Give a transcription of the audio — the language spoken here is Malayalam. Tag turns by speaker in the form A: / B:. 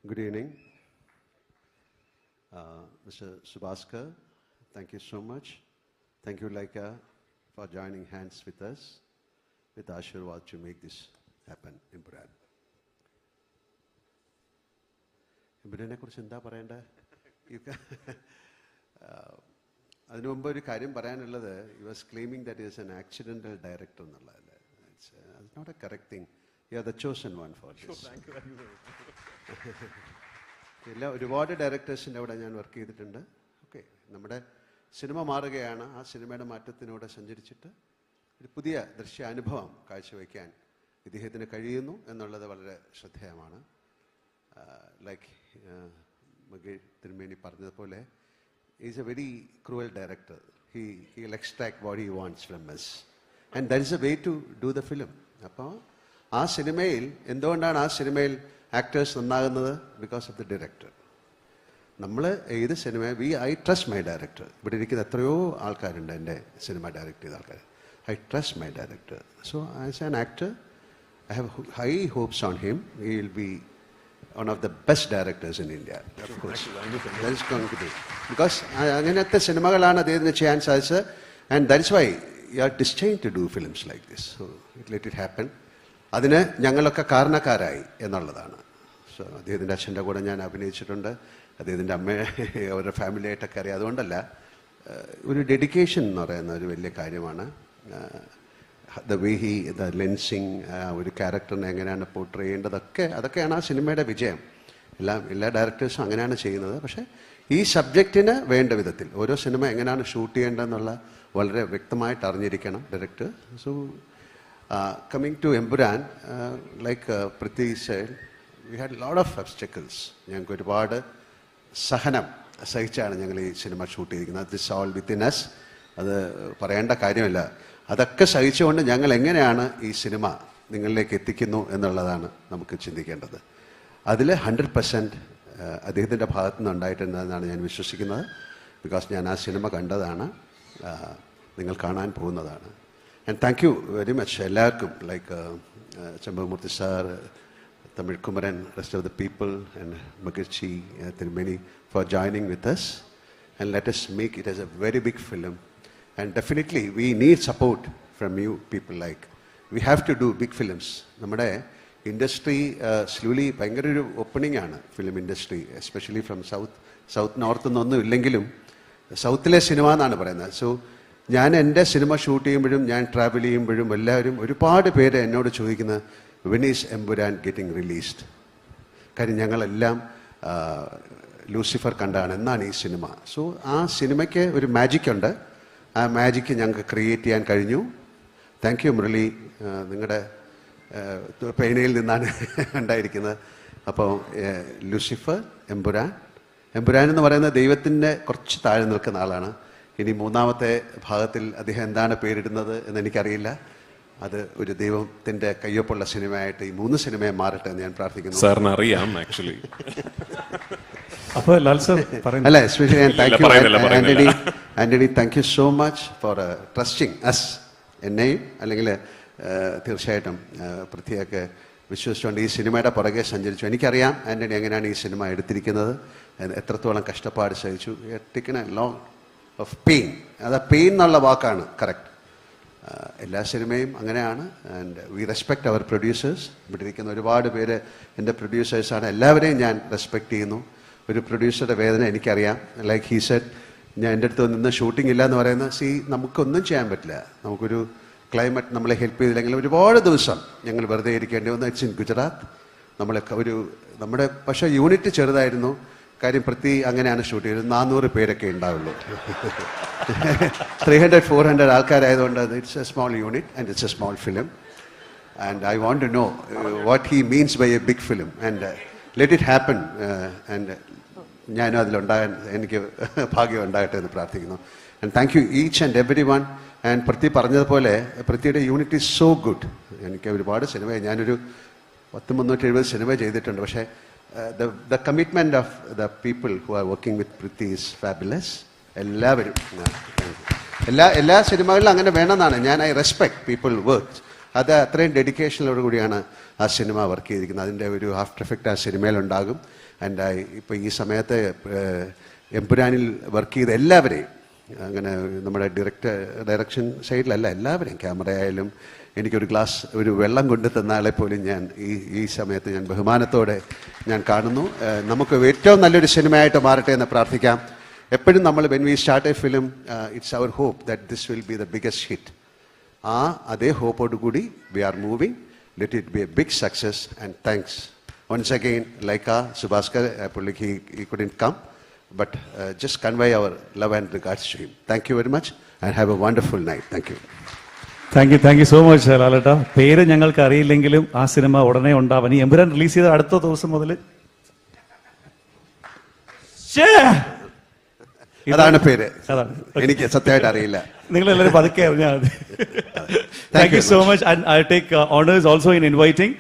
A: Good evening. Mr. Subhaskar, thank you so much. Thank you, Laika, for joining hands with us, with Ashirwad to make this happen in Puran. Puran കുറിച്ച് എന്താ പറയണ്ടേ? അതിനു മുമ്പ് ഒരു കാര്യം പറയാനുള്ളത്, he was claiming that he is an accidental director എന്നുള്ളതല്ലേ. It's not a correct thing. You are the chosen one for this.
B: Sure, thank you very much.
A: എല്ലാ ഒരുപാട് ഡയറക്ടേഴ്സിൻ്റെ അവിടെ ഞാൻ വർക്ക് ചെയ്തിട്ടുണ്ട്. ഓക്കെ, നമ്മുടെ സിനിമ മാറുകയാണ്. ആ സിനിമയുടെ മാറ്റത്തിനൂടെ സഞ്ചരിച്ചിട്ട് ഒരു പുതിയ ദൃശ്യാനുഭവം കാഴ്ചവെക്കാൻ ഇദ്ദേഹത്തിന് കഴിയുന്നു എന്നുള്ളത് വളരെ ശ്രദ്ധേയമാണ്. ലൈക്ക് മകേഷ് തിരുമേനി പറഞ്ഞതുപോലെ is A very cruel director. He will extract what he wants from us and that is a way to do the film. അപ്പോൾ ആ സിനിമയിൽ എന്തുകൊണ്ടാണ് ആ സിനിമയിൽ ആക്ടേഴ്സ് നന്നാകുന്നത്? Because of the director. നമ്മൾ ഏത് സിനിമ ഐ ട്രസ്റ്റ് മൈ ഡയറക്ടർ. ഇവിടെ ഇരിക്കുന്ന എത്രയോ ആൾക്കാരുണ്ട് എൻ്റെ സിനിമ ഡയറക്റ്റ് ചെയ്ത ആൾക്കാർ. I trust my director. So as an actor I have high hopes on him. He will be one of the best directors in India. Of course. That is going to be. Because അങ്ങനത്തെ സിനിമകളാണ് അദ്ദേഹത്തിന് ചെയ്യാൻ സാധിച്ചത്. And that is why you are destined to do films like this. So let it happen. അതിന് ഞങ്ങളൊക്കെ കാരണക്കാരായി എന്നുള്ളതാണ്. സോ അദ്ദേഹത്തിൻ്റെ അച്ഛൻ്റെ കൂടെ ഞാൻ അഭിനയിച്ചിട്ടുണ്ട്. അദ്ദേഹത്തിൻ്റെ അമ്മയെ അവരുടെ ഫാമിലിയായിട്ടൊക്കെ അറിയാം. അതുകൊണ്ടല്ല, ഒരു ഡെഡിക്കേഷൻ എന്ന് പറയുന്ന ഒരു വലിയ കാര്യമാണ്. The way he the lensing, ഒരു ക്യാരക്ടറിനെ എങ്ങനെയാണ് പോർട്രേ ചെയ്യേണ്ടതൊക്കെ, അതൊക്കെയാണ് ആ സിനിമയുടെ വിജയം. എല്ലാ ഡയറക്ടേഴ്സും അങ്ങനെയാണ് ചെയ്യുന്നത്. പക്ഷേ ഈ സബ്ജക്റ്റിന് വേണ്ട വിധത്തിൽ ഓരോ സിനിമ എങ്ങനെയാണ് ഷൂട്ട് ചെയ്യേണ്ടതെന്നുള്ള വളരെ വ്യക്തമായിട്ട് അറിഞ്ഞിരിക്കണം director. So coming to Empuran, like Priti said, we had a lot of obstacles. ഞങ്ങൾക്ക് ഒരുപാട് സഹനം സഹിച്ചാണ് ഞങ്ങൾ ഈ സിനിമ ഷൂട്ട് ചെയ്തിരിക്കുന്നത്. This all within us. അത് പറയേണ്ട കാര്യമില്ല. അതൊക്കെ സഹിച്ചുകൊണ്ട് ഞങ്ങൾ എങ്ങനെയാണ് ഈ സിനിമ നിങ്ങളിലേക്ക് എത്തിക്കുന്നു എന്നുള്ളതാണ് നമുക്ക് ചിന്തിക്കേണ്ടത്. അതിൽ 100% അദ്ദേഹത്തിൻ്റെ ഭാഗത്തു നിന്ന് ഉണ്ടായിട്ടുണ്ടെന്നാണ് ഞാൻ വിശ്വസിക്കുന്നത്. ബിക്കോസ് ഞാൻ ആ സിനിമ കണ്ടതാണ്, നിങ്ങൾ കാണാൻ പോകുന്നതാണ്. And thank you very much എല്ലാവർക്കും, like Champamurthy sir, Tamil Kumaran, rest of the people, and Magachi Tirumeni for joining with us. And let us make it as a very big film. And definitely we need support from you people. Like we have to do big films. നമ്മുടെ ഇൻഡസ്ട്രി സ്ലോലി ഭയങ്കര ഒരു ഓപ്പണിംഗ് ആണ്, film industry, especially from south north എന്നൊന്നും ഇല്ലെങ്കിലും സൗത്തിലെ സിനിമ എന്നാണ് പറയുന്നത്. സോ ഞാൻ എൻ്റെ സിനിമ ഷൂട്ട് ചെയ്യുമ്പോഴും ഞാൻ ട്രാവൽ ചെയ്യുമ്പോഴും എല്ലാവരും ഒരുപാട് പേര് എന്നോട് ചോദിക്കുന്നത്, when is Empuraan getting released? കാര്യം ഞങ്ങളെല്ലാം ലൂസിഫർ കണ്ടാണ്, എന്നാണ് ഈ സിനിമ. സോ ആ സിനിമയ്ക്ക് ഒരു മാജിക് ഉണ്ട്. ആ മാജിക്ക് ഞങ്ങൾക്ക് ക്രിയേറ്റ് ചെയ്യാൻ കഴിഞ്ഞു. താങ്ക് യു മുരളി, നിങ്ങളുടെ പേനയിൽ നിന്നാണ് ഉണ്ടായിരിക്കുന്നത്. അപ്പോൾ ലൂസിഫർ, എംപുരാൻ എന്ന് പറയുന്നത് ദൈവത്തിൻ്റെ കുറച്ച് താഴെ നിൽക്കുന്ന ആളാണ്. ഇനി മൂന്നാമത്തെ ഭാഗത്തിൽ അദ്ദേഹം എന്താണ് പേരിടുന്നത് എന്ന് എനിക്കറിയില്ല. അത് ഒരു ദൈവത്തിൻ്റെ കയ്യൊപ്പുള്ള സിനിമയായിട്ട് ഈ 3 സിനിമയെ മാറട്ടെ എന്ന് ഞാൻ പ്രാർത്ഥിക്കുന്നു.
B: സാറിന് അറിയാം ആക്ച്വലി.
A: അല്ല, especially Antony, thank you so much for trusting us. എന്നെയും അല്ലെങ്കിൽ തീർച്ചയായിട്ടും പൃഥ്വിയൊക്കെ വിശ്വസിച്ചുകൊണ്ട് ഈ സിനിമയുടെ പുറകെ സഞ്ചരിച്ചു. എനിക്കറിയാം ആന്റണി എങ്ങനെയാണ് ഈ സിനിമ എടുത്തിരിക്കുന്നത്, എത്രത്തോളം കഷ്ടപ്പാട് സഹിച്ചു. Taken a long of pain. അത് പെയിൻ എന്നുള്ള വാക്കാണ് കറക്റ്റ്. എല്ലാ സിനിമയും അങ്ങനെയാണ്. And we respect our producers. ഇവിടെ ഇരിക്കുന്ന ഒരുപാട് പേര് എൻ്റെ പ്രൊഡ്യൂസേഴ്സാണ്. എല്ലാവരെയും ഞാൻ റെസ്പെക്റ്റ് ചെയ്യുന്നു. ഒരു പ്രൊഡ്യൂസറുടെ വേദന എനിക്കറിയാം. ലൈക്ക് ഹീ സെഡ്, ഞാൻ എൻ്റെ അടുത്ത് നിന്ന് ഷൂട്ടിംഗ് ഇല്ല എന്ന് പറയുന്നത്, നമുക്കൊന്നും ചെയ്യാൻ പറ്റില്ല. നമുക്കൊരു ക്ലൈമറ്റ് നമ്മളെ ഹെൽപ്പ് ചെയ്തില്ലെങ്കിൽ ഒരുപാട് ദിവസം ഞങ്ങൾ വെറുതെ ഇരിക്കേണ്ടി വന്നു. It's in Gujarat. നമ്മുടെ പക്ഷേ യൂണിറ്റ് ചെറുതായിരുന്നു. കാര്യം പൃഥ്വി അങ്ങനെയാണ് ഷൂട്ട് ചെയ്തത്. 400 പേരൊക്കെ ഉണ്ടാവുള്ളൂ. 300-400 ആൾക്കാരായതുകൊണ്ട് it's a small unit and it's a small film. And I want to know what he means by a big film and let it happen. And ഞാനും അതിലുണ്ടാകാൻ എനിക്ക് ഭാഗ്യം ഉണ്ടാകട്ടെ എന്ന് പ്രാർത്ഥിക്കുന്നു. And thank you each and every one. And Prithvi പറഞ്ഞതുപോലെ പൃഥ്വിയുടെ യൂണിറ്റ് ഈസ് സോ ഗുഡ്. എനിക്ക് ഒരുപാട് സിനിമ, ഞാനൊരു 370 സിനിമ ചെയ്തിട്ടുണ്ട്. പക്ഷേ the commitment of the people who are working with Priti is fabulous. എല്ലാവരും എല്ലാ സിനിമകളിലും അങ്ങനെ വേണമെന്നാണ്. I respect people work. അത് അത്രയും ഡെഡിക്കേഷനോട് കൂടിയാണ് ആ സിനിമ വർക്ക് ചെയ്തിരിക്കുന്നത്. അതിൻ്റെ ഒരു ആഫ്റ്റർ എഫക്റ്റ് ആ സിനിമയിലുണ്ടാകും. ആൻഡ് ഇപ്പോൾ ഈ സമയത്ത് എമ്പുരാനിൽ വർക്ക് ചെയ്ത എല്ലാവരെയും, അങ്ങനെ നമ്മുടെ ഡയറക്ഷൻ സൈഡിലല്ല, എല്ലാവരെയും, ക്യാമറ ആയാലും എനിക്കൊരു ഗ്ലാസ് ഒരു വെള്ളം കൊണ്ടു തന്നാളെ പോലും ഞാൻ ഈ സമയത്ത് ഞാൻ ബഹുമാനത്തോടെ ഞാൻ കാണുന്നു. നമുക്ക് ഏറ്റവും നല്ലൊരു സിനിമയായിട്ട് മാറട്ടെ എന്ന് പ്രാർത്ഥിക്കാം. എപ്പോഴും നമ്മൾ when we start a film it's our hope that this will be the biggest hit. അതേ ഹോപ്പോട് കൂടി we are moving. Let it be a big success and thanks once again. Like Subhaskar, he couldn't come, but just convey our love and regards to him. Thank you very much and have a wonderful night. Thank you.
C: Thank you so much ലാലേട്ട. പേര് ഞങ്ങൾക്ക് അറിയില്ലെങ്കിലും ആ സിനിമ ഉടനെ ഉണ്ടാവാൻ, ഈ എമ്പുരാൻ റിലീസ് ചെയ്ത അടുത്ത ദിവസം മുതൽ
A: അതാണ് പേര്.
C: അതാണ്.
A: എനിക്ക് സത്യമായിട്ട് അറിയില്ല.
C: നിങ്ങൾ എല്ലാവരും പതുക്കെ അറിഞ്ഞാൽ മതി. Thank you so much. And I take honours also in inviting